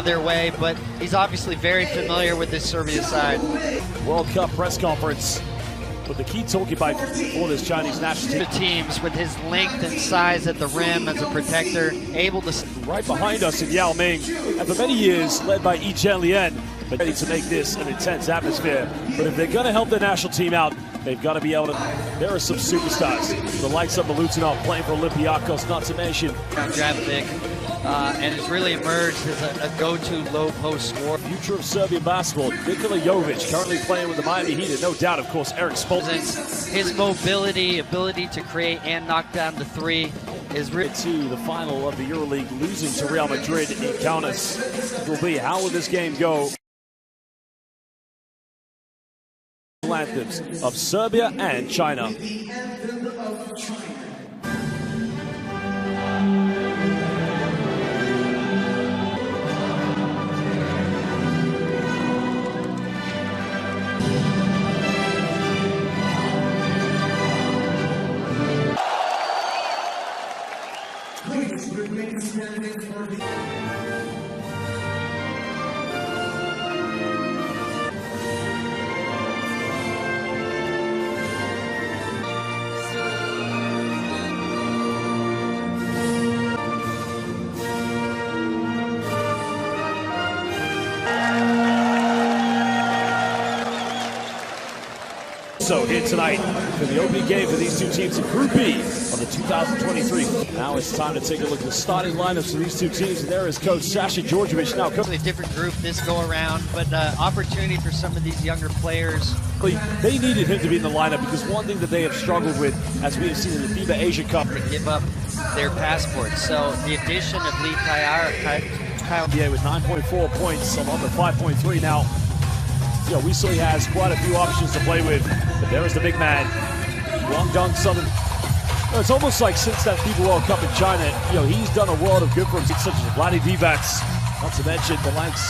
their way, but he's obviously very familiar with this Serbia side. World Cup press conference with the key talking point for this Chinese national team. The teams with his length and size at the rim as a protector, able to... Right behind us in Yao Ming, and for many years led by Yi Chen-Lien, but ready to make this an intense atmosphere. But if they're going to help their national team out, they've got to be able to... There are some superstars, the likes of Milutinov playing for Olympiacos, not to mention... and has really emerged as a go-to low post scorer. Future of Serbian basketball, Nikola Jokic, currently playing with the Miami Heat, and no doubt, of course, Eric Spoelstra. His mobility, ability to create and knock down the three is really... To the final of the EuroLeague, losing to Real Madrid in Kaunas. Will be, how will this game go? Anthems of Serbia and China. So here tonight for the opening game for these two teams in Group B of the 2023. Now it's time to take a look at the starting lineups for these two teams. And there is Coach Sasha Djordjevic. Now, a different group this go around, but opportunity for some of these younger players. They needed him to be in the lineup because one thing that they have struggled with, as we have seen in the FIBA Asia Cup, to give up their passports. So the addition of Lee Kyle with 9.4 points along with 5.3 now. You know, Weasley has quite a few options to play with, but there is the big man, Guangdong Southern. It's almost like since that FIBA World Cup in China, you know, he's done a world of good for him, such as Vlade Divac, not to mention the likes.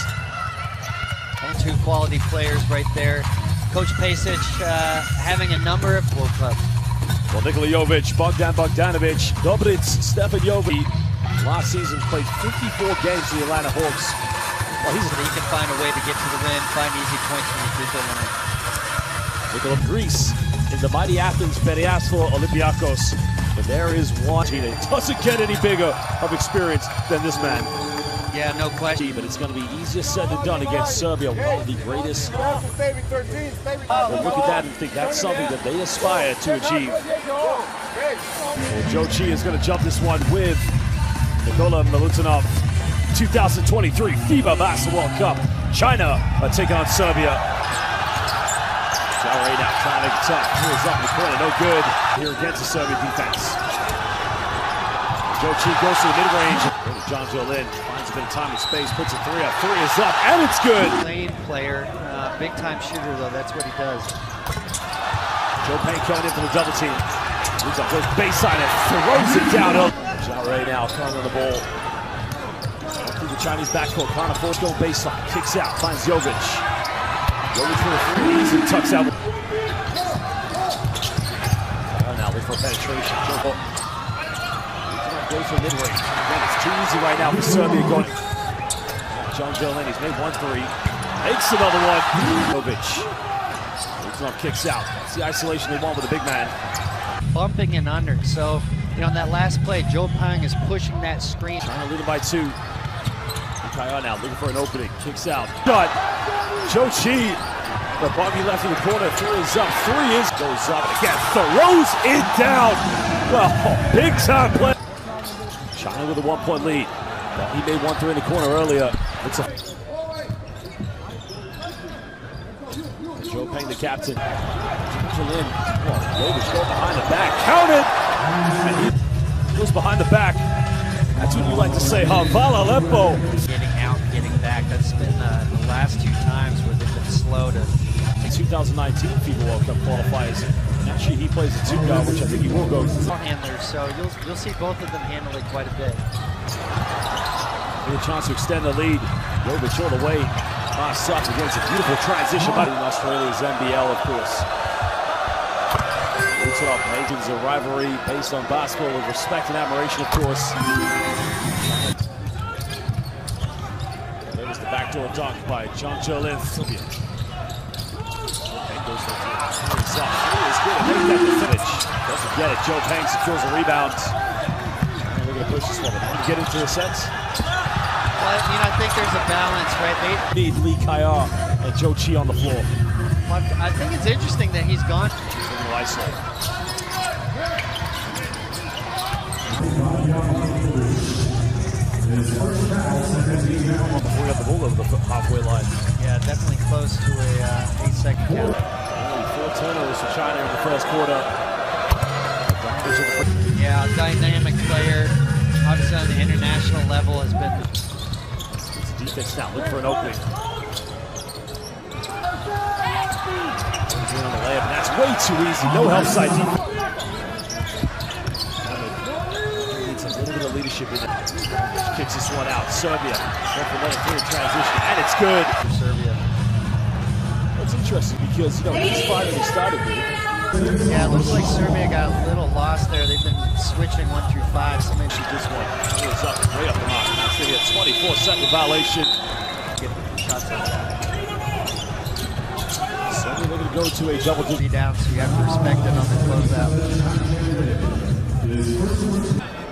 Two quality players right there. Coach Pesic having a number of World Cups. Well, Nikola Jovic, Bogdan Bogdanovic, Dobric, Stefan Jovic. Last season played 54 games for the Atlanta Hawks. Well, he can find a way to get to the rim, find easy points from the free throw line. Nikola Greece in the mighty Athens, Periaspo Olympiacos. But there is one. It doesn't get any bigger of experience than this man. Yeah, no question. But it's going to be easier said than done against Serbia, one of the greatest. Well, look at that and think that's something that they aspire to achieve. Well, Jokic is going to jump this one with Nikola Milutinov. 2023 FIBA Basketball World Cup. China are taking on Serbia. Right now trying to make it tough. Here's up in the corner, no good. Here against the Serbian defense. Jokic goes to the mid-range. John Jolin finds a bit of time and space, puts a three up. Three is up, and it's good. Lane player, big-time shooter though. That's what he does. Joe Payne coming in for the double team. Moves up, goes baseline and throws it down. Right now, throwing on the ball. Through the Chinese backcourt, Connor Force going baseline, kicks out, finds Jovic. Jovic for the three, easy tucks out. Now look for penetration. Goes for mid-range. Again, it's too easy right now for Serbia going. John Jolin, he's made 1-3. Makes another one. Jovic. Milutinov kicks out. That's the isolation they want with the big man. Bumping and under, so you know, on that last play, Joe Pang is pushing that screen. Trying to lead him by 2. Kyle now looking for an opening, kicks out. But Jokic, the bogey left in the corner, 3 is up, 3 is goes up again, throws it down. Well, big time play. China with a 1-point lead. He made 1-3 in the corner earlier. It's a Joe Payne, the captain. Jovic goes behind the back, counted, and he goes behind the back. That's what you like to say, Havala Aleppo. Getting out, getting back. That's been the last 2 times where they've been slow to. 2019 FIBA World Cup qualifiers. Actually, he plays the 2 guard, which I think he will go. Handlers, so you'll see both of them handle it quite a bit. With a chance to extend the lead. Jovic all the way. Sucks against a beautiful transition by Australia's NBL, of course. It's a rivalry based on basketball with respect and admiration, of course. backdoor dunk by Jokic. Serbia. Goes for three. It's up. Three is good. Make that the finish. Doesn't get it. Joe Pang secures a rebound. And we're going to push this one. Get into the sets. Well, I think there's a balance, right? Need Lee Kaya and Joe Chi on the floor. Well, I think it's interesting that he's gone. He's a little isolated. Before we got the ball over the halfway line. Yeah, definitely close to a 8-second count. Only 4 turnovers for China in the first quarter. Yeah, a dynamic player. Obviously on the international level has been. It's defense now. Look for an opening. He's in on the layup, and that's way too easy. No help side defense. Needs a little bit of leadership in it. Kicks this one out. Serbia. Another clear transition, and it's good. For Serbia. That's interesting because, these 5 that they started with. Yeah, it looks like Serbia got a little lost there. They've been switching 1 through 5. So maybe this one is up, way up the mark. That's going to be a 24-second violation. get shots like that. Serbia looking to go to a double digit Down, so you have to respect it on the closeout.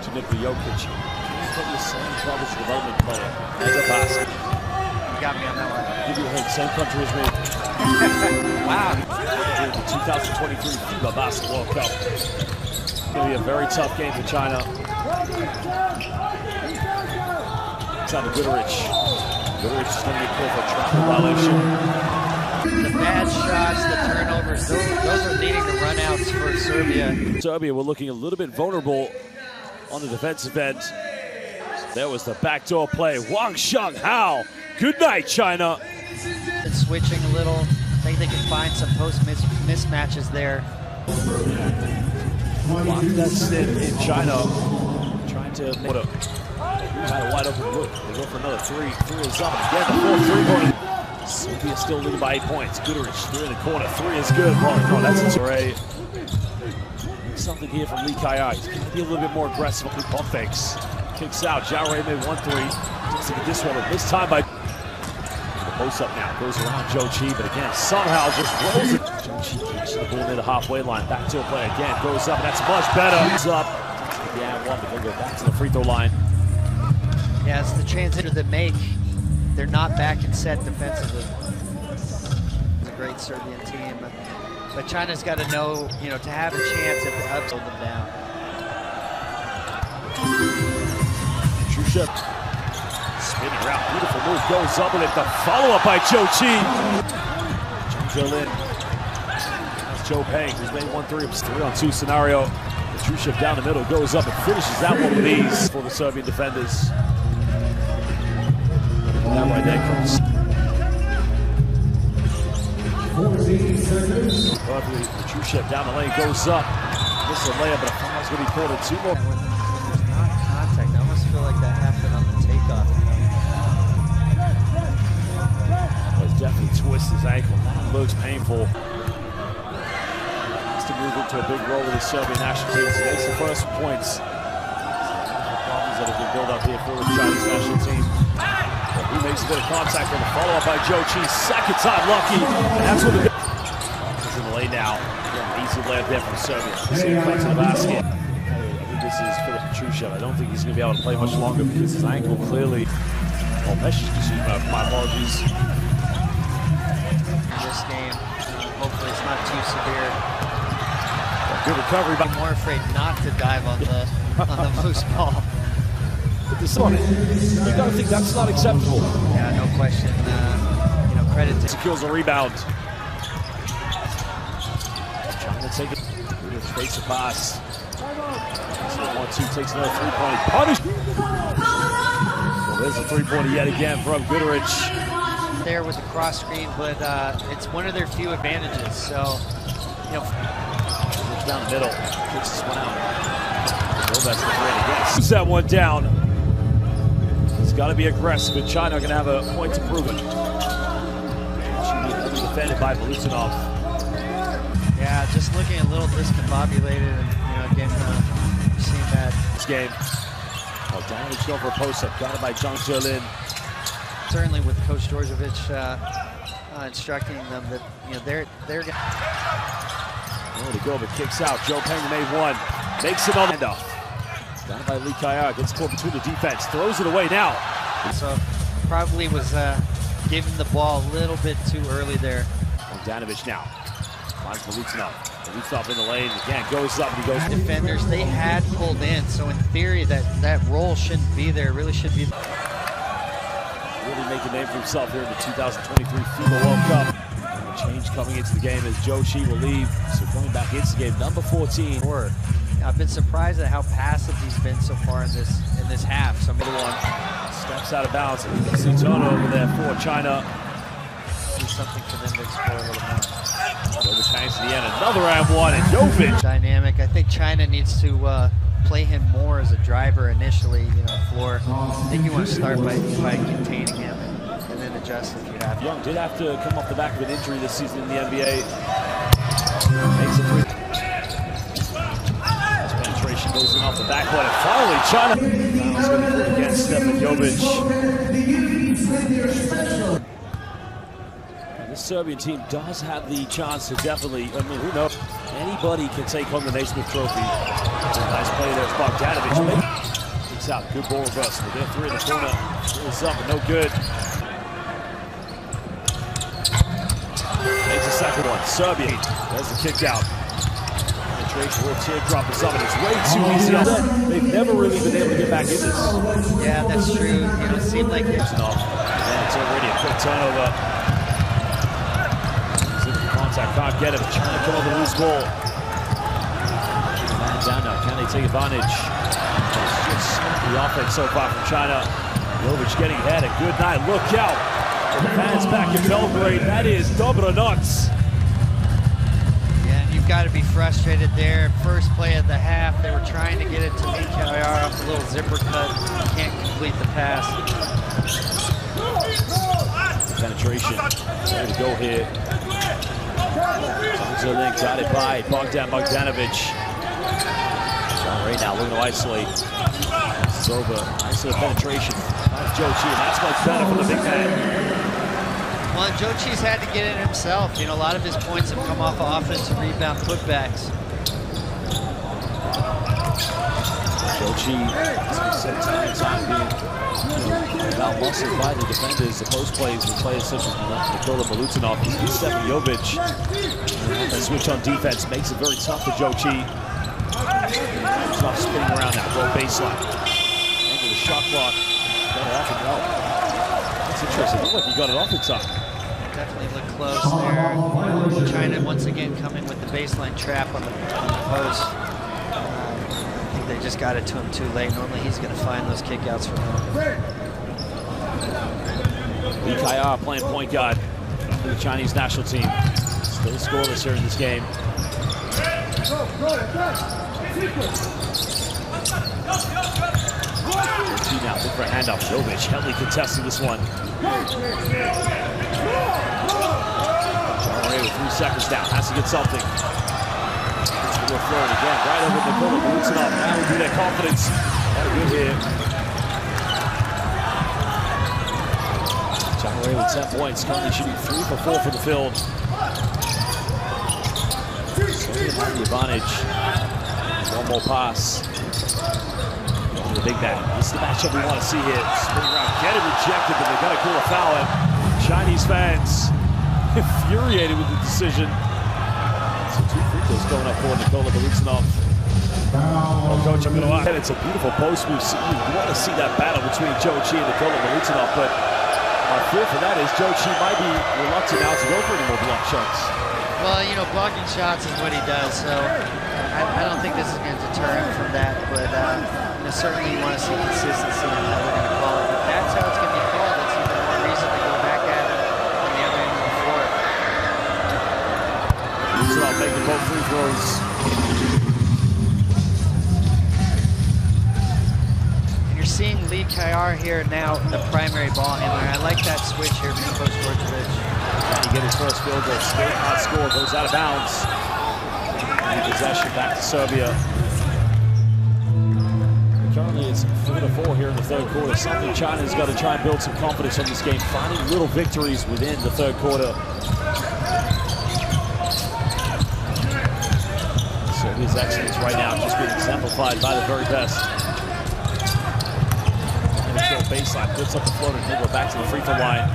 to Nikola Jokic. He's probably the same college development player as a basket. You got me on that one. Give you a hint, same country as me. Wow. In the 2023 FIBA Basketball Cup. It's going to be a very tough game for China. It's on to Goodrich. Goodrich is going to get called for a travel violation. The bad shots, the turnovers, those are leading to runouts for Serbia. Serbia were looking a little bit vulnerable on the defensive end. There was the backdoor play. Wang Sheng Hao. Good night, China. It's switching a little. I think they can find some post mismatches there. That's in China. Trying to make it. Had a wide open look. They go for another 3. 3 is up. Again, the 4th three-pointer. Serbia still leading by 8 points. Goodrich through in the corner. 3 is good. Oh, no, that's a array. Something here from Lee Kaya. He's going to be a little bit more aggressive with pump fakes. Kicks out. Jare made 1-3. Takes it this one. This time by the post up now. Goes around Joe Chi, but again, somehow just rolls it. Joe Chi keeps the ball near the halfway line. Back to a play again. Goes up. That's much better. It's up. Yeah, one, but they'll go back to the free throw line. Yeah, it's the transition that make. They're not back and set defensively. It's a great Serbian team. But China's got to know, to have a chance at the ups, hold them down. Trushev spinning around, beautiful move, goes up with it. The follow-up by Joe Chi. Jolin. That's Joe Pang, who's made 1-3. It's 3-on-2 scenario. Trushev down the middle, goes up and finishes that one with ease for the Serbian defenders. And that right there comes. Lovely. Trushev down the lane, goes up. This is a layup, but a foul's going to be called at 2 more. There's not contact. I almost feel like that happened on the takeoff. Well, definitely twists his ankle. That looks painful. Has to move into a big role with the Serbian national team. So that's the first points. The problems that have been built up here for the Chinese national team. But he makes a bit of contact on the follow-up by Joe Chi. Second time lucky. And that's what the is in the lane now. Again, easy layup there from Serbia. See him cut to the basket. I think this is Philip Trushev. I don't think he's going to be able to play much longer because his ankle clearly. Oh, my apologies. This game, hopefully it's not too severe. Good recovery. I'm more afraid not to dive on the loose ball. But this one, you got to think that's not acceptable. Yeah, no question. Credit to secures a rebound. Trying to take it. Fakes a pass. 1-2 takes another 3-point punish. Well, there's a 3-pointer yet again from Goodrich. There with the cross screen, but it's one of their few advantages. So, down the middle, kicks this one out. That's the threat again. Shoots that one down. He's got to be aggressive, and China are going to have a point to prove it. She be defended by Belutinov. Yeah, just looking a little discombobulated, and again, you've seen that. This game. Oh, Downage going for a post-up, got it by Jolin. certainly with Coach Djordjevic instructing them that they're going. To go, but kicks out. Joe Pena made one, makes it on the handoff. Down by Lee Kaya, gets caught between the defense, throws it away now. So probably was giving the ball a little bit too early there. Bogdanovic now finds Milutinoff. Milutinoff in the lane again, goes up and he goes. Defenders, they had pulled in, so in theory that role shouldn't be there. Really should be. Really make a name for himself here in the 2023 FIBA World Cup. A change coming into the game as Jokic will leave, so coming back into the game, number 14. I've been surprised at how passive he's been so far in this half. So middle one steps out of bounds. And you can see turnover there for China. There's something for them to explore a little more. Jokic hangs to the end, another and one, and Jokic. Dynamic. I think China needs to play him more as a driver initially, floor. I think you want to start by containing him and then adjust if you have to. Young did have to come off the back of an injury this season in the NBA. Makes a three. This penetration goes in off the backboard, and finally China. Now it's going to be good against Stefan Jokic. This Serbian team does have the chance to definitely, who knows, anybody can take home the Naismith Trophy. Nice play there, it's Bogdanovic. Kicks out, good ball reversal. They're three in the corner. It's up, but no good. Makes a second one. Serbia, there's the kick out. Penetration, little teardrop or something. It's way too easy on them. They've never really been able to get back in this. Yeah, that's true. It seemed like it's off. And it's already a quick turnover. Can't get him. Trying to come over the loose ball. Man down now. Can they take advantage? It's just the offense so far from China. Jokic getting ahead. A good night. Look out. For the fans back in Belgrade. That is Dobro nuts. Yeah, and you've got to be frustrated there. First play of the half, they were trying to get it to Nikola off a little zipper cut. Can't complete the pass. Penetration. Ready to go here. Link got it by Bogdanovic. John Ray now looking to isolate. This is over. Isolate penetration. Jokic, and that's much better for the big man. Well, Jokic's had to get it himself. A lot of his points have come off of offensive rebound putbacks. Jokic, as we said time and time, being out-muscled by the defenders, the post plays with players such as Nikola Milutinoff. He's Stefan Jokic. That switch on defense makes it very tough for Jokic. Tough spinning around now, low baseline. Into the shot clock. Got it off and out. That's interesting. Looked like he got it off in time. Definitely look close there. China once again coming with the baseline trap on the post. They just got it to him too late. Normally he's going to find those kickouts from him. Lee Kaya playing point guard for the Chinese national team. Still scoreless here in this game. Now look for a handoff. Jokic heavily contesting this one. John Ray with 3 seconds down. Has to get something. Again, right over Nikola Milutinoff. Now would be their confidence. What a good hit. John Ray with 10 points, currently shooting 3 for 4 from the field. Serbia has the advantage. One more pass. The big man. This is the matchup we want to see here. Spinning around, get it rejected, but they've got to call a foul. And Chinese fans infuriated with the decision. So 2 free throws going up for Nikola Milutinoff. Well, Coach, I'm going to add, it's a beautiful post move. You want to see that battle between Jokic and Nikola Milutinoff, but our fear for that is Jokic might be reluctant now to go for any more block shots. Well, blocking shots is what he does, so I don't think this is going to deter him from that, but certainly you want to see consistency in how they're going to call it. If that's how it's going to be called, that's even more reason to go back at it on the other end of the floor. Milutinoff making both free throws. Seeing Lee Kayar here now, the primary ball handler. I like that switch here from Coach Djordjevic. Trying to get his first field goal, still not score, goes out of bounds. And possession back to Serbia. Currently It's 4-4 here in the third quarter. Something China's got to try and build some confidence in this game, finding little victories within the third quarter. Serbia's excellence right now just being exemplified by the very best. Baseline, puts up the floater, and then go back to the free throw line.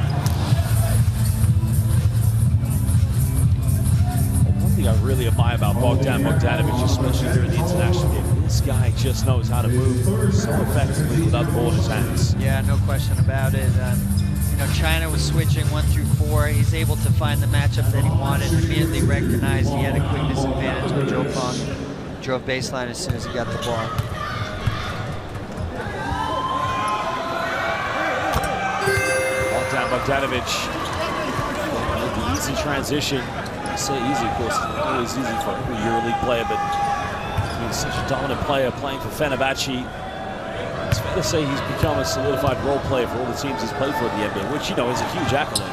One thing I really admire about Bogdanovic, especially here in the international game, this guy just knows how to move so effectively without the ball in his hands. Yeah, no question about it. You know, China was switching 1 through 4. He's able to find the matchup that he wanted, immediately recognized he had a quick disadvantage with Jokic. Drove baseline as soon as he got the ball. Bogdanovic with the easy transition. I say easy, of course, it's always easy for every EuroLeague player, but he's such a dominant player playing for Fenerbahce. It's fair to say he's become a solidified role player for all the teams he's played for in the NBA, which, you know, is a huge accolade.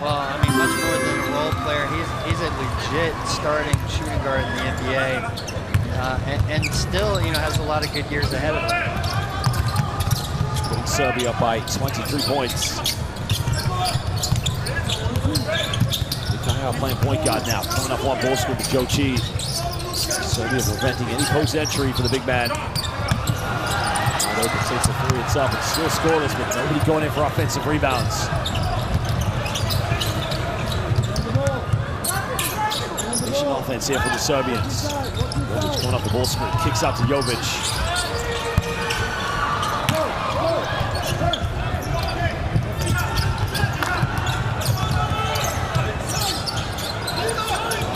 Well, I mean, much more than a role player. He's a legit starting shooting guard in the NBA, and still, you know, has a lot of good years ahead of him. Putting Serbia up by 23 points. Playing point guard now, coming up one ball screen with Jokic. Serbia preventing any post entry for the big man. Open takes a three, it's up, it's still scoreless, but nobody going in for offensive rebounds. Patient offense here for the Serbians. Jokic going up the ball screen, kicks out to Jokic.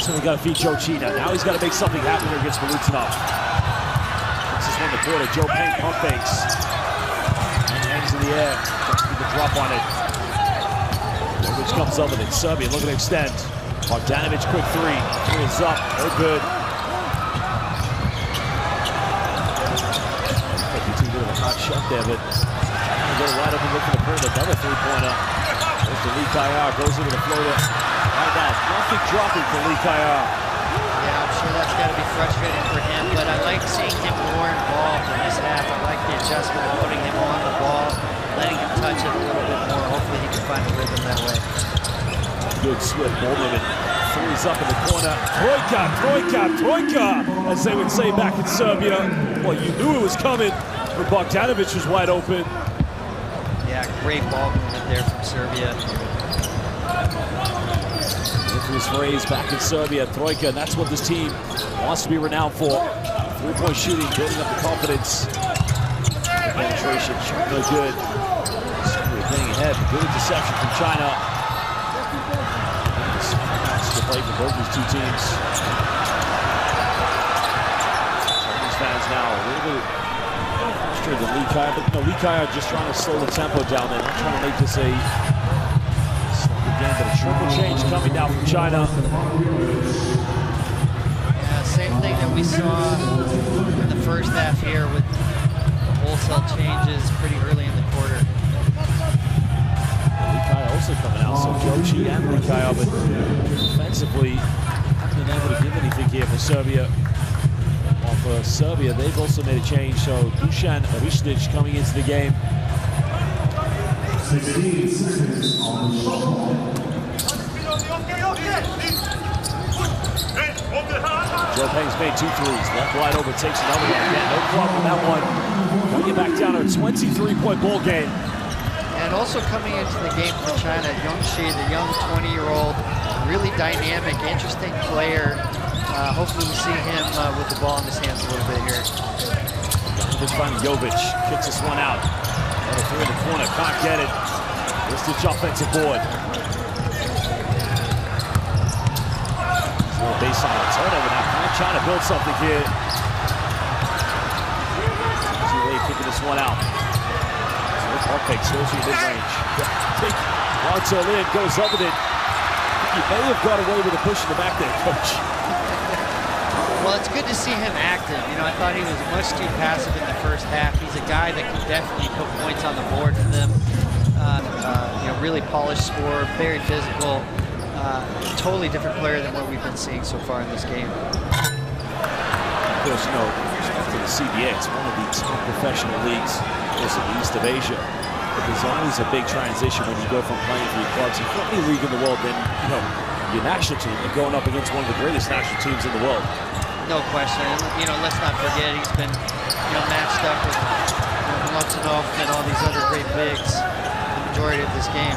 So we got to feed Jokic now. Now he's got to make something happen here against Milutinov. This is one of the quarter. Joe Payne pump fakes. And hangs in the air. Keep the drop on it. Jokic comes up with it. Serbia looking to extend. Bogdanovic, quick three. Three is up. No good. Too good of a hot shot there, but go right up and look for the perimeter. Another three-pointer. Goes to Lee Kayar. Goes into the floater. Right now, nothing dropping for Lee Kayar. Yeah, I'm sure that's got to be frustrating for him, but I like seeing him more involved in this half. I like the adjustment of putting him on the ball, letting him touch it a little bit more. Hopefully he can find a rhythm that way. Good swift ball movement. Three's up in the corner. Trojka, trojka, trojka, as they would say back in Serbia. Well, you knew it was coming, but Bogdanovic was wide open. Yeah, great ball movement there from Serbia. This phrase back in Serbia, Trojka, and that's what this team wants to be renowned for. Three-point shooting, building up the confidence. Penetration, shot no good. Serbia getting ahead, good interception from China. Match to play for both these two teams. Chinese fans now a little bit frustrated with Lee Kayar, but no, Lee Kayar just trying to slow the tempo down there, not trying to make this a but a triple change coming down from China. Yeah, same thing that we saw in the first half here with the wholesale changes pretty early in the quarter. Lee Kayar also coming out, so Jokic and Lee Kayar, but defensively haven't been able to give anything here for Serbia. While for Serbia, they've also made a change, so Dusan Ristic coming into the game. 16 seconds on the shot clock. Joe Payne's made 2 threes, left wide open, takes another one again. No problem with that one. Bring it back down to a 23-point ball game. And also coming into the game for China, Youngshi, the young 20-year-old, really dynamic, interesting player. Hopefully we see him with the ball in his hands a little bit here. Just finding Jokic, kicks this one out. Another three in the corner, can't get it. Ristic offensive board. Baseline turnover now. Can China build something here? Too late kicking this one out. Pump fakes, goes to the mid-range. Wants all in, goes up with it. He may have got away with a push in the back there, Coach. Well, it's good to see him active. You know, I thought he was much too passive in the first half. He's a guy that can definitely put points on the board for them. You know, really polished scorer, very physical. Totally different player than what we've been seeing so far in this game. Of course, you know, with respect to the CBA. It's one of the top professional leagues in the East of Asia. But there's always a big transition when you go from playing for your clubs. If you're any league in the world, then your national team, you're going up against one of the greatest national teams in the world. No question. Let's not forget he's been, matched up with Molotov and all these other great bigs the majority of this game.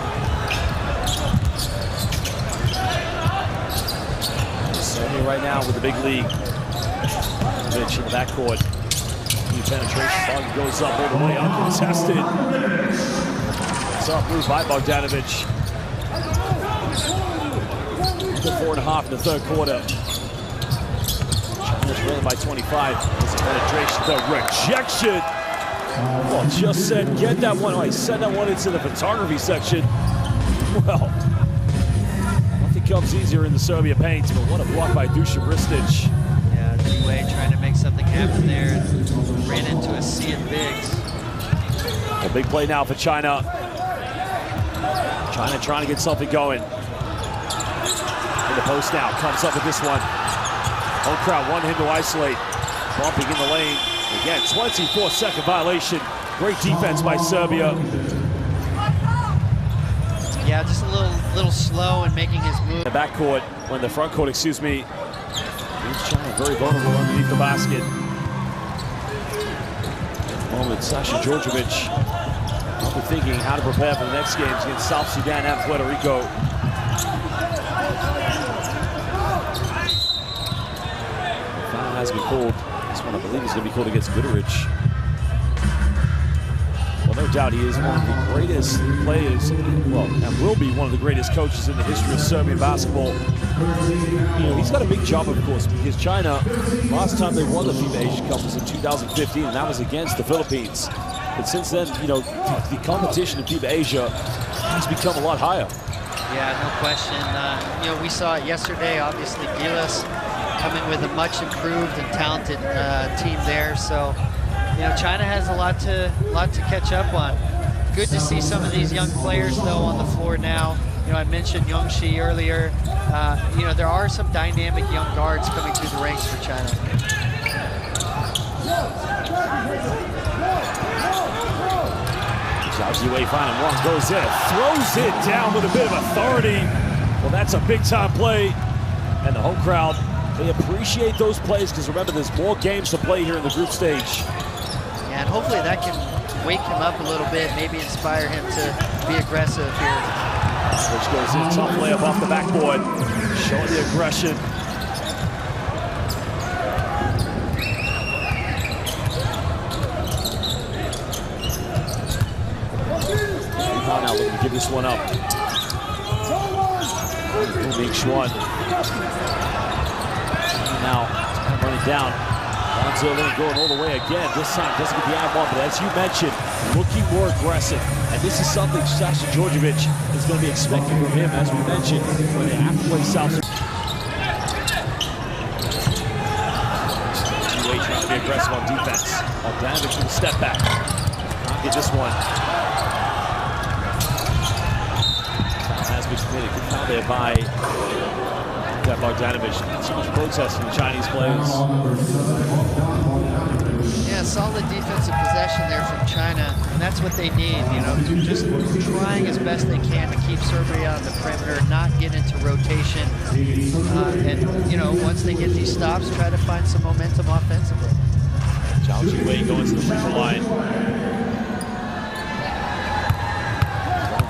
Serbia right now with the big league. Jokic in the backcourt. New penetration. Ball goes up all the way uncontested. It's up moved by Bogdanovic. 4.5 in the third quarter. China's trailing by 25. There's a penetration. The rejection. Well, just said get that one. I sent that one into the photography section. Well, nothing comes easier in the Serbia paint, but what a block by Dusan Ristic. Yeah, G-Way trying to make something happen there. Ran into a sea of bigs. A big play now for China. China trying to get something going. In the post now, comes up with this one. Home crowd wanting him to isolate. Bumping in the lane. Again, 24-second violation. Great defense by Serbia. Yeah, just a little slow in making his move. The backcourt, when the front court, excuse me. Here's China very vulnerable underneath the basket. At the moment, Sasha Djordjevic probably thinking how to prepare for the next games against South Sudan and Puerto Rico. The foul has been called. This one, I believe, is going to be called against Goodrich. Well, no doubt he is one of the greatest players, well, and will be one of the greatest coaches in the history of Serbian basketball. He's got a big job, of course, because China, last time they won the FIBA Asian Cup was in 2015, and that was against the Philippines. But since then, the competition in FIBA Asia has become a lot higher. Yeah, no question. We saw it yesterday, obviously, Gilas coming with a much improved and talented team there. So, China has a lot to catch up on. Good to see some of these young players, though, on the floor now. I mentioned Yongshi earlier. There are some dynamic young guards coming through the ranks for China. Zhao Jiwei finding one, goes in, throws it down with a bit of authority. Well, that's a big-time play. And the home crowd, they appreciate those plays because remember, there's more games to play here in the group stage. Yeah, and hopefully that can wake him up a little bit, maybe inspire him to be aggressive here. Which goes in, tough layup off the backboard, showing the aggression. Now looking to give this one up. Ming Xuan. Now running down. Going all the way again. This time doesn't get the eye ball, but as you mentioned, looking more aggressive. And this is something Sasha Djordjevic is going to be expecting from him, as we mentioned, when they have to play South Sudan. G-Way trying to be aggressive on defense. Bogdanovic with a step back. Can't get this one. Has been committed. Good foul there by Bogdanovic. So much protest from the Chinese players. Yeah, solid defensive possession there from China, and that's what they need, just trying as best they can to keep Serbia on the perimeter, not get into rotation, and, once they get these stops, try to find some momentum offensively. Zhao Jiwei going to the free throw line.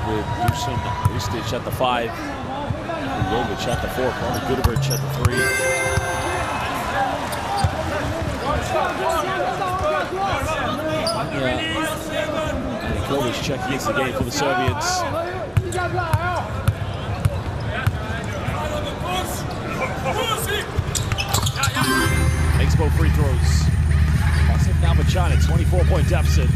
With Dusan Ristic at the 5, Jokic at the 4, Goodrich at the 3. Nikola checking into the game for the Serbians. Makes both free throws. That's it now for China, 24-point deficit.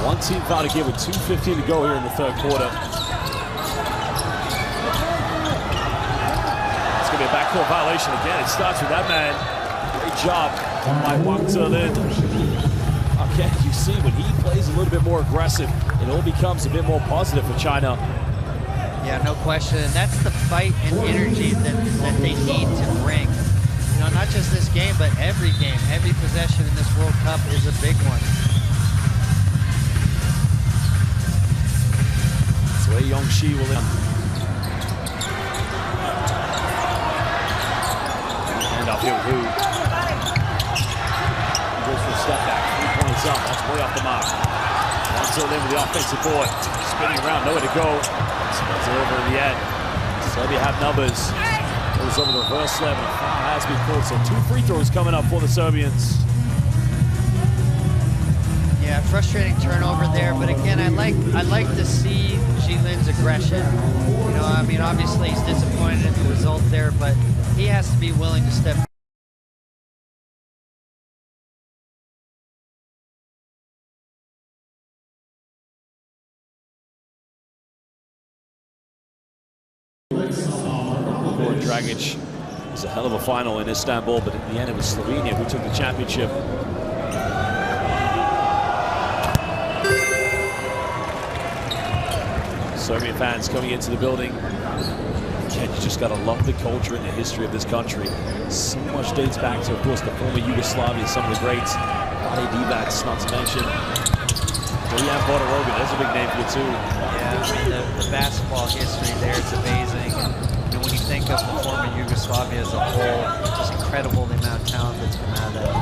One team foul to give with 2:15 to go here in the third quarter. It's going to be a backcourt violation again. It starts with that man. Great job by Wang Zilin. Okay, you see when he plays a little bit more aggressive, it all becomes a bit more positive for China. Yeah, no question. And that's the fight and energy that they need to bring. You know, not just this game, but every game, every possession in this World Cup is a big one. So Yongxi will in. And up here, who goes for a step back, 3 points up, that's way off the mark. Until then with the offensive board, spinning around, nowhere to go. It's over in the end. Serbia have numbers. Goes over the reverse slam, and a foul has been called. So 2 free throws coming up for the Serbians. Yeah, frustrating turnover there, but again, I like to see Jilin's aggression. You know, I mean, obviously he's disappointed in the result there, but he has to be willing to step. Dragic was a hell of a final in Istanbul, but in the end it was Slovenia who took the championship. Serbian fans coming into the building. Again, you just gotta love the culture and the history of this country. So much dates back to, of course, the former Yugoslavia, some of the greats. Divac, not to mention. Durant, there's a big name for you too. Yeah, I mean, the basketball history there, it's amazing. And when you think of the former Yugoslavia as a whole, it's incredible the amount of talent that's come out of that era.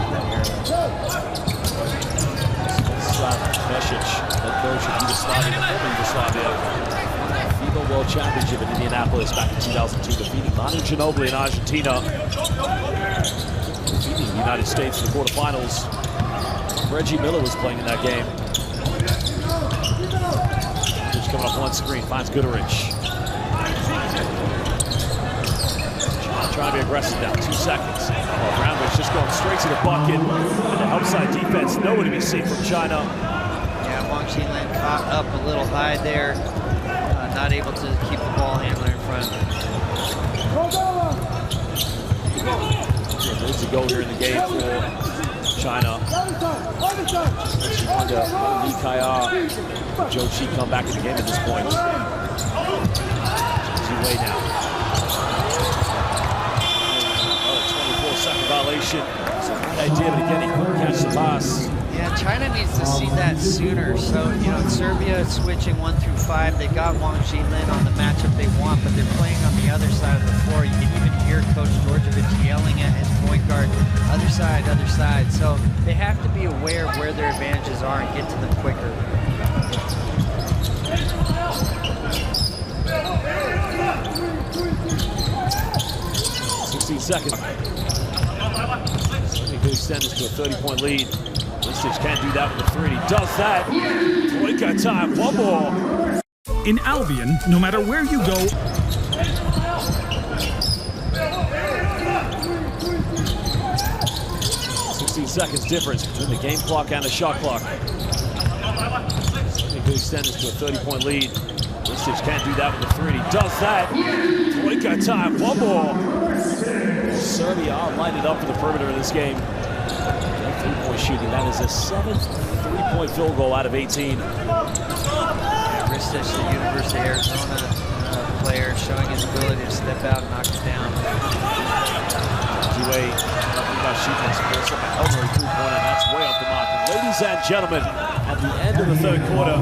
Mesic, head coach of Yugoslavia, the former Yugoslavia. FIBA World Championship in Indianapolis back in 2002, defeating Manu Ginobili in Argentina. Defeating the United States in the quarterfinals. Reggie Miller was playing in that game. Just coming off one screen, finds Goodrich. Trying to be aggressive now, 2 seconds. Brownwich just going straight to the bucket. And the outside defense, nowhere to be seen from China. Yeah, Wang Qinlin caught up a little high there. Not able to keep the ball handler in front. Minutes to go here in the game for China. She wonder, Li Kaya, Jokic come back in the game at this point. Way now. Another 24-second violation. So good idea, but again, he couldn't catch the pass. Yeah, China needs to see that sooner. So, you know, Serbia switching 1 through 5. They got Wang Qinlin on the matchup they want, but they're playing on the other side of the floor. You can even hear Coach Djordjevic yelling at his point guard, other side, other side. So they have to be aware of where their advantages are and get to them quicker. 16 seconds. He could extend this to a 30-point lead. Mesic can't do that with a 3. He does that. Point got time. One more. In Albion, no matter where you go, 16 seconds difference between the game clock and the shot clock. He could extend this to a 30-point lead. Mesic can't do that with a 3. He does that. Point got time. One more. Serbia are lined up for the perimeter in this game. Three-point shooting. That is a 7th three-point field goal out of 18. Ristic, the University of Arizona player, showing his ability to step out and knock it down. G-Way, nothing about shooting. It's a Elmer three-pointer, and that's way off the mark. And ladies and gentlemen, at the end of the third quarter,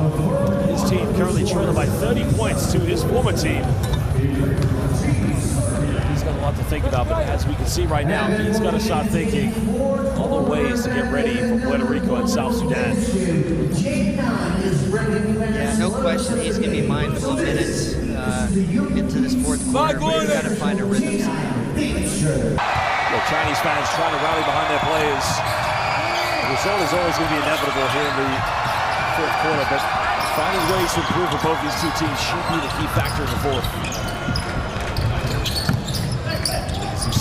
his team currently trailing by 30 points to his former team. He's got a lot to think about, but as we can see right now, he's got to start thinking all the ways to get ready for Puerto Rico and South Sudan. Yeah, no question, he's going to be mindful of minutes into this fourth quarter, but he's got to find a rhythm. The Chinese fans trying to rally behind their players. The result is always going to be inevitable here in the fourth quarter, but finding ways to improve for both these two teams should be the key factor in the fourth.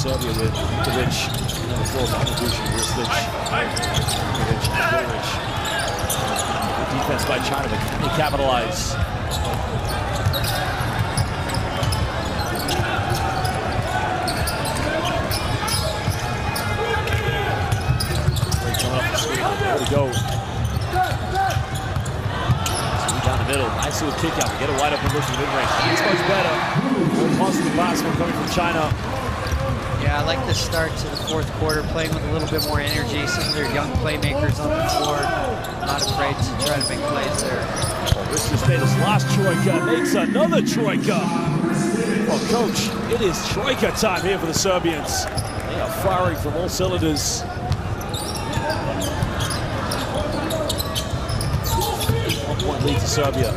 Serbia with Nikola, number 4 contribution, Ristic, good defense by China, but can they capitalize? Coming up the screen, there we go. So down the middle, nice Tries to a kick out, get a wide open look from mid-range. It's much better. More positive last one coming from China. Yeah, I like the start to the fourth quarter, playing with a little bit more energy. Some of their young playmakers on the floor, not afraid to try to make plays there. Well, this just made his last troika, makes another troika. Well, coach, it is troika time here for the Serbians. They are firing from all cylinders. 1-point lead to Serbia.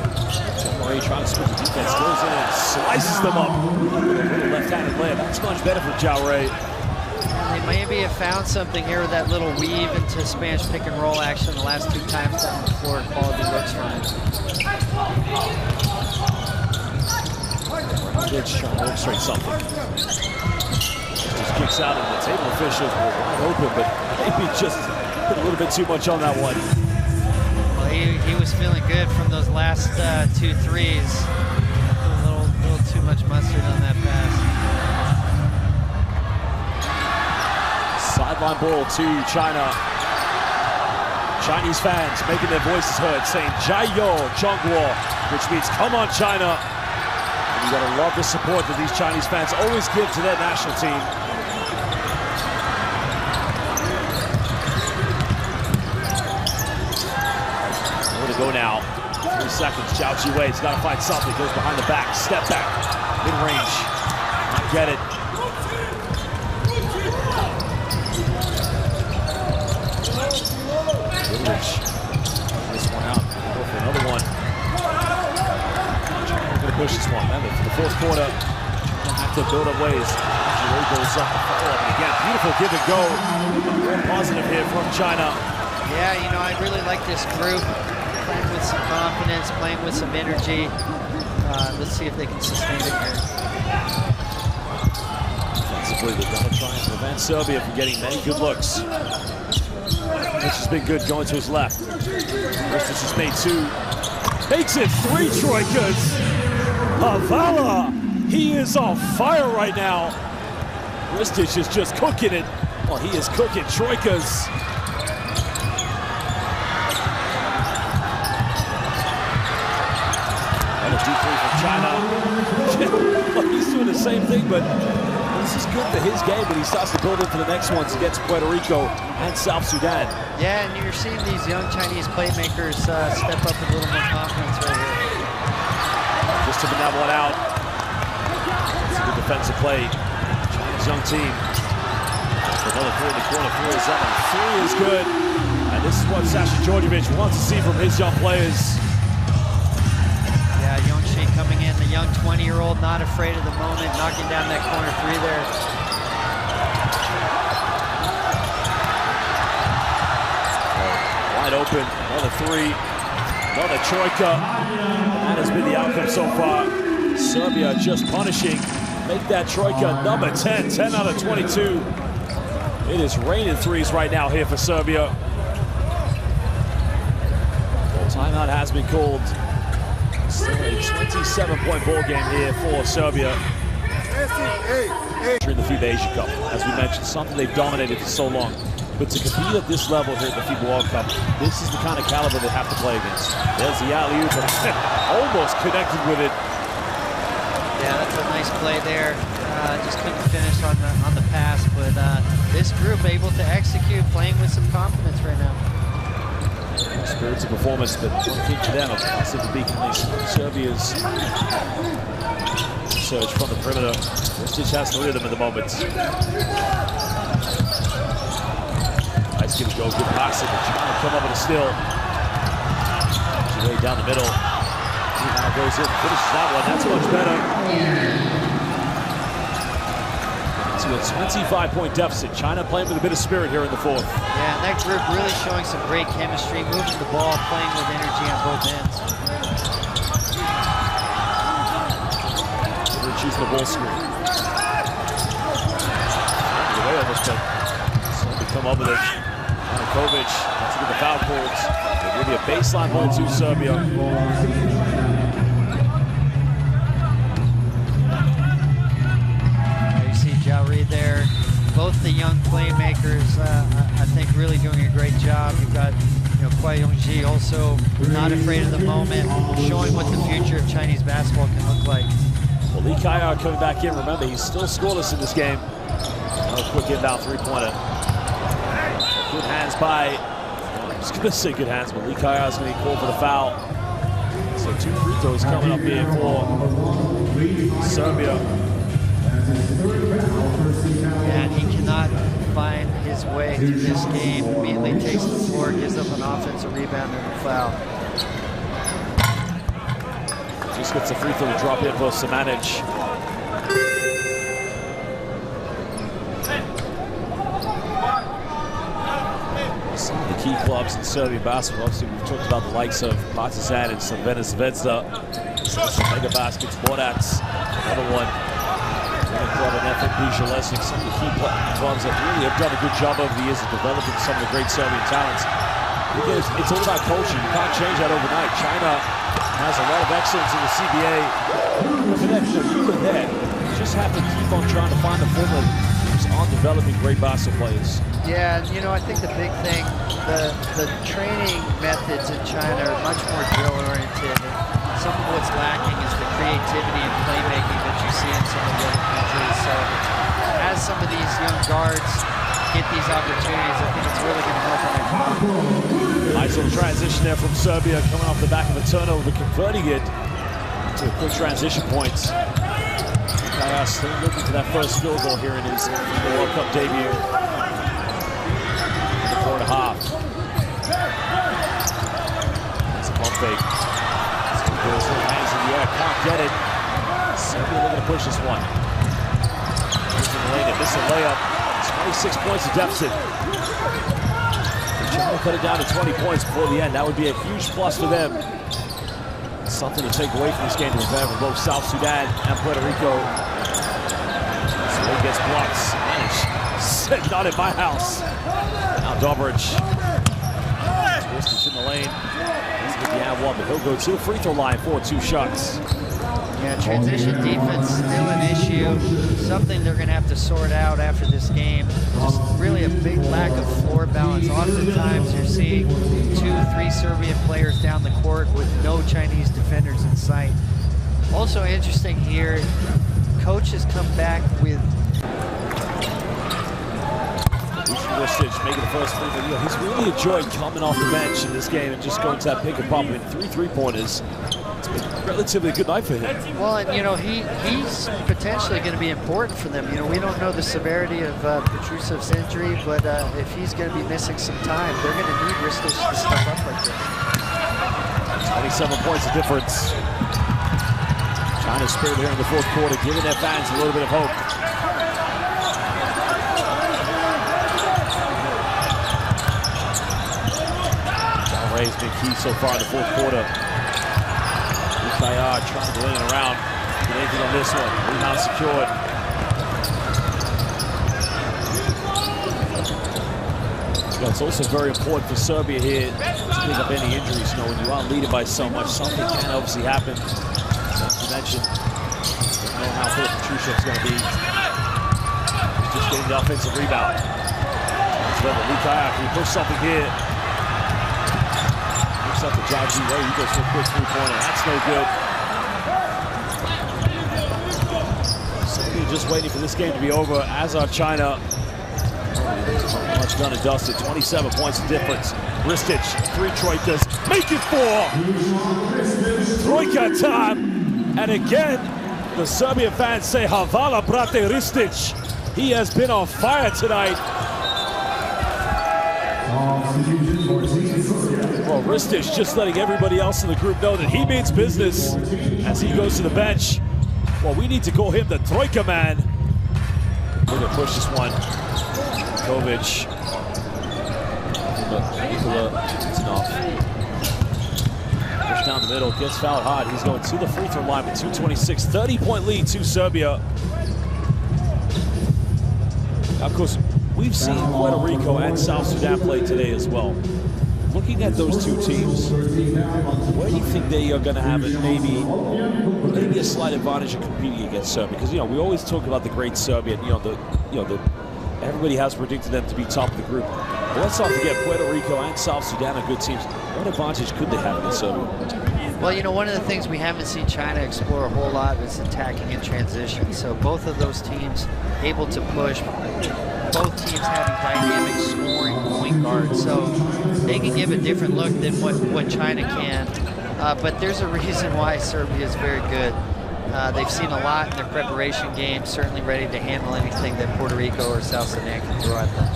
Murray trying to split the defense, goes in and slices them up with a little left-handed layup. That's much better for Ray. They maybe have found something here with that little weave into Spanish pick and roll action the last 2 times down the floor. Quality looks from it. Jokic trying to orchestrate something. Just kicks out and the table officials were wide open, but maybe just put a little bit too much on that one. He was feeling good from those last 2 threes. A little too much mustard on that pass. Sideline ball to China. Chinese fans making their voices heard, saying "Jayo Chongguo," which means "Come on, China." And you gotta love the support that these Chinese fans always give to their national team. Go now. 3 seconds. Wai's got to find something. Goes behind the back. Step back. Mid-range. Not get it. Jokic. This one out. Go for another one. We're going to push this one. Remember, for the fourth quarter, have to build up ways. Ray goes up the follow-up. And again, beautiful give and go. Real positive here from China. Yeah, you know, I really like this group. Playing with some confidence, playing with some energy. Let's see if they can sustain it here. Defensively, they're going to try and prevent Serbia from getting many good looks. Which has been good going to his left. Ristic has made 2. Makes it 3 troikas. Havala, he is on fire right now. Ristic is just cooking it. Well, he is cooking troikas. Another deep 3 from China. Well, he's doing the same thing, but this is good for his game, but he starts to build into the next ones against Puerto Rico and South Sudan. Yeah, and you're seeing these young Chinese playmakers step up with a little more confidence right here. Just to that one out. It's a good defensive play. China's young team. Another 3 in the corner. 4 is up, and 3 is good. And this is what Sasha Djordjevic wants to see from his young players. Yeah, Youngshi coming in, the young 20-year-old, not afraid of the moment, knocking down that corner 3 there. Wide open, another 3, another troika. That has been the outcome so far. Serbia just punishing. Make that troika number 10, 10 out of 22. It is raining 3s right now here for Serbia. Timeout has been called. Still a 27-point ball game here for Serbia. During the FIBA Asia Cup, as we mentioned, something they've dominated for so long. But to compete at this level here at the FIBA World Cup, this is the kind of caliber they have to play against. There's the alley-oop, almost connected with it. Yeah, that's a nice play there. Just couldn't finish on the pass, but this group able to execute, playing with some confidence right now. Spirits of performance, but one thing for them, a positive beacon makes Serbia's surge from the perimeter. Ristic has 3 of them at the moment. Nice give and go, good passing, but trying to come up with a steal. Way down the middle. He now goes in, finishes that one. That's much better. To a 25-point deficit. China playing with a bit of spirit here in the 4th. Yeah, and that group really showing some great chemistry, moving the ball, playing with energy on both ends. They're choosing the ball screen. Away almost, but somebody come up with it. Nikola, that's to get the foul calls. It will be a baseline ball to Serbia. There, both the young playmakers, I think, really doing a great job. You've got Kwai Yongji also not afraid of the moment, showing what the future of Chinese basketball can look like. Well, Lee Kaya coming back in. Remember, he's still scoreless in this game. Another quick inbound three-pointer. Good hands by, I was going to say good hands, but Lee Kaya is going to be called for the foul. So 2 free throws coming up here for Serbia. And he cannot find his way through this game. Immediately takes the floor, gives up an offensive rebound and a foul. Just gets a free throw to drop in for Samanic. Some of the key clubs in Serbian basketball, obviously we've talked about the likes of Partizan and Crvena Zvezda. Mega Baskets, Borac, another one. Club and FNP Železnik, some of the key clubs that really have done a good job over the years of developing some of the great Serbian talents. Because it's all about culture. You can't change that overnight. China has a lot of excellence in the CBA. For them, you were there. You just have to keep on trying to find the formula on developing great basketball players. Yeah, I think the big thing, the training methods in China are much more drill-oriented. Some of what's lacking is the creativity and playmaking that you see in some of the other countries. So as some of these young guards get these opportunities, I think it's really going to help them. Nice little transition there from Serbia, coming off the back of a turnover, converting it to a quick transition point. Kaya still looking for that first field goal here in his World Cup debut. 4.5. It's a pump fake. Goes hands in the air, can't get it. Serbia looking to push this one. Miss a layup. 26 points of deficit. They're trying to cut it down to 20 points before the end. That would be a huge plus for them. Something to take away from this game to prevent for both South Sudan and Puerto Rico. So he gets blocked. Said not in my house. Now Dobric. Twisted in the lane. One, but he'll go to the free throw line for 2 shots. Yeah, transition defense still an issue. Something they're going to have to sort out after this game. Just really a big lack of floor balance. Oftentimes you're seeing 2-3 Serbian players down the court with no Chinese defenders in sight. Also interesting here, coach has come back with Ristic making the first free throw. He's really enjoyed coming off the bench in this game and just going to that pick and pop with 3 3-pointers. It's been a relatively good night for him. Well, and he's potentially going to be important for them. We don't know the severity of Petrusev's injury, but if he's going to be missing some time, they're going to need Ristic to step up like this. 27 points of difference. China's spirit here in the 4th quarter, giving their fans a little bit of hope. Has been key so far in the 4th quarter. Kaya trying to win it around. Get anything on this one. Rebound secured. It's also very important for Serbia here to pick up any injuries. When you are leading by so much, something can obviously happen. As you mentioned, don't know how good Petrusev's going to be. He's just getting the offensive rebound. Lee Kaya, can you push something here? Up to Jaji Way, he goes for a quick 3-pointer. That's no good. Serbia just waiting for this game to be over, as are China. Much done and dusted. 27 points of difference. Ristic, 3 troikas, make it 4. Troika time. And again, the Serbian fans say, Havala brate Ristic. He has been on fire tonight. Well, Ristic just letting everybody else in the group know that he means business as he goes to the bench. Well, we need to call him the Troika man. We're going to push this one. Jokic. Nikola, it's enough. Push down the middle, gets fouled hard. He's going to the free throw line with 2:26. 30-point lead to Serbia. Now, of course, we've seen Puerto Rico and South Sudan play today as well. Looking at those 2 teams, where do you think they are going to have it maybe a slight advantage in competing against Serbia? Because we always talk about the great Serbia, the everybody has predicted them to be top of the group. But let's not forget Puerto Rico and South Sudan are good teams. What advantage could they have against Serbia? Well, you know, one of the things we haven't seen China explore a whole lot is attacking in transition. So both of those teams able to push, both teams having dynamic scoring point guards. So they can give a different look than what China can. But there's a reason why Serbia is very good. They've seen a lot in their preparation games, certainly ready to handle anything that Puerto Rico or South Sudan can throw at them.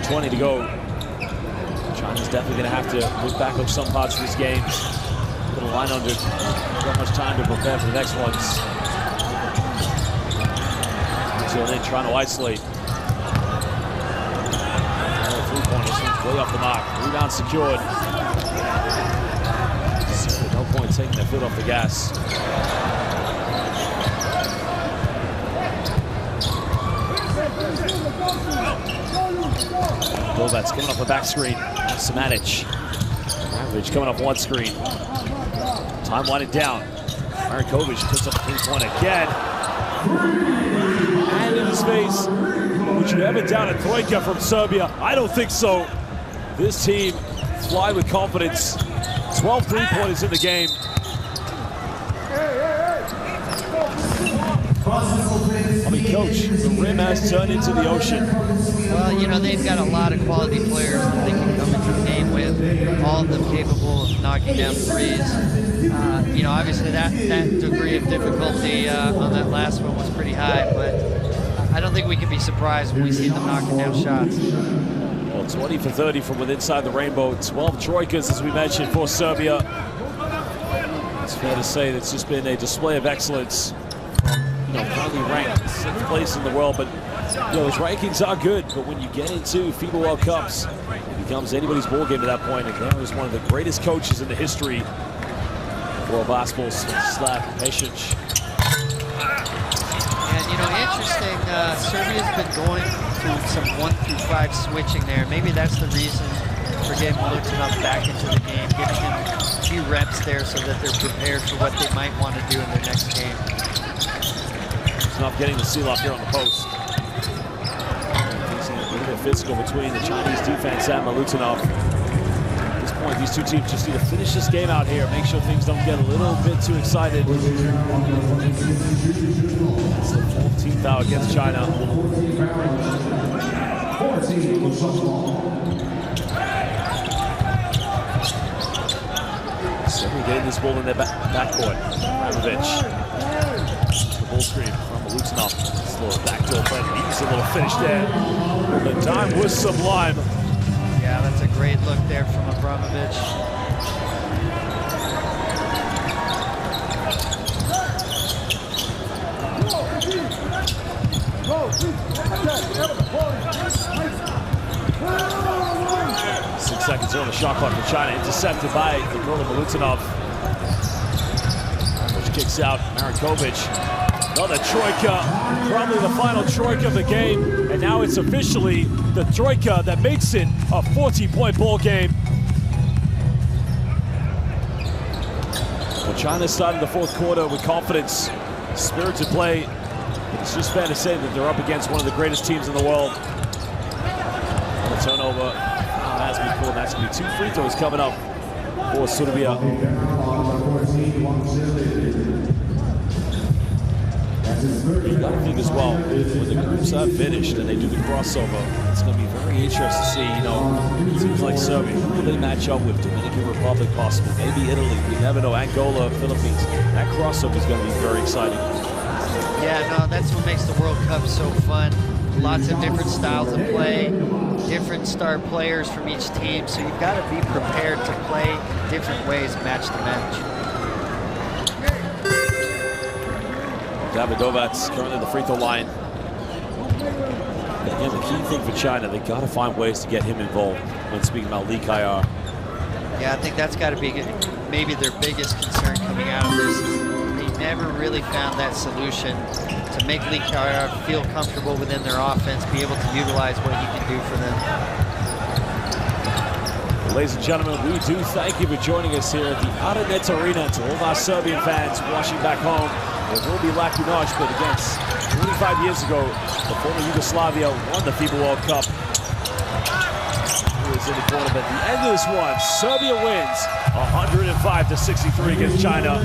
2:20 to go. China's definitely going to have to look back up some parts of this game. Put a line under. Not much time to prepare for the next ones. Until then, trying to isolate. Three-pointers, way off the mark. Rebound secured. So no point taking their foot off the gas. Durant coming off the back screen. Samanic. Average coming off one screen. Time winding down. Markovic puts up a three-point again. And in his face. Would you ever doubt a troika from Serbia? I don't think so. This team fly with confidence. 12 three-pointers in the game. I mean, Coach, the rim has turned into the ocean. Well, you know, they've got a lot of quality players that they can come into the game with, all of them capable of knocking down threes. You know, obviously that degree of difficulty on that last one was pretty high, but I don't think we can be surprised when we see them knocking down shots. Well, 20 for 30 from within inside the rainbow. 12 troikas, as we mentioned, for Serbia. It's fair to say that it's just been a display of excellence. You know, currently ranked 6th place in the world, but you know, those rankings are good. But when you get into FIBA World Cups, it becomes anybody's ball game at that point. And there is one of the greatest coaches in the history of world basketball, Slav Pesic. And you know, interesting. Serbia's been going through some 1 through 5 switching there. Maybe that's the reason for getting Milutinov back into the game, giving him a few reps there so that they're prepared for what they might want to do in their next game. Not getting the seal off here on the post. A little bit physical between the Chinese defense and Milutinov. At this point, these two teams just need to finish this game out here, make sure things don't get a little bit too excited. It's the 14th foul against China. Serbia getting this ball in their backcourt. Ramovic. Ball screen from Milutinov. This little backdoor play, easy little finish there. The dime was sublime. Yeah, that's a great look there from Abramovich. Six seconds on the shot clock for China, intercepted by Nikola Milutinov. Which kicks out Markovic. Another troika, probably the final troika of the game, and now it's officially the troika that makes it a 40-point ball game. Well, China started the 4th quarter with confidence, spirited play. It's just fair to say that they're up against one of the greatest teams in the world. And the turnover has been called. That's going to be 2 free throws coming up for Serbia. You got to think as well, when the groups are finished and they do the crossover, it's going to be very interesting to see, you know, teams like Serbia, who will they match up with? Dominican Republic possible, maybe Italy, we never know, Angola, Philippines. That crossover is going to be very exciting. Yeah, no, that's what makes the World Cup so fun. Lots of different styles of play, different star players from each team, so you've got to be prepared to play different ways, match to match. Davidovac's currently the free throw line. Again, the key thing for China, they got to find ways to get him involved when speaking about Lee Kayar. Yeah, I think that's got to be maybe their biggest concern coming out of this. They never really found that solution to make Lee Kayar feel comfortable within their offense, be able to utilize what he can do for them. Well, ladies and gentlemen, we do thank you for joining us here at the Aranet Arena. To all of our Serbian fans watching back home, it will be Lacunosh, but against 25 years ago, the former Yugoslavia won the FIBA World Cup. He was in the corner, but at the end of this one, Serbia wins 105-63 against China.